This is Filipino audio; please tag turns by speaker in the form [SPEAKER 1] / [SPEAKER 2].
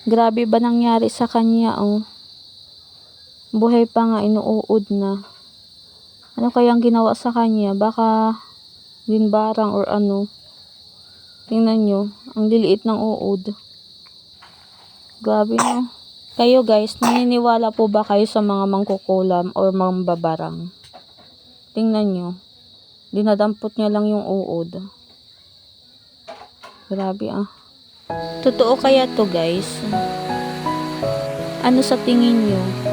[SPEAKER 1] Grabe ba nangyari sa kanya, oh. Buhay pa nga, inuuod na. Ano kayang ginawa sa kanya? Baka ginbarang or ano. Tingnan nyo, ang liliit ng uod. Grabe, no? Kayo guys, naniniwala po ba kayo sa mga mangkukulam or mambabarang? Tingnan nyo. Dinadampot niya lang yung uod. Grabe, ah. Totoo kaya to guys? Ano sa tingin nyo?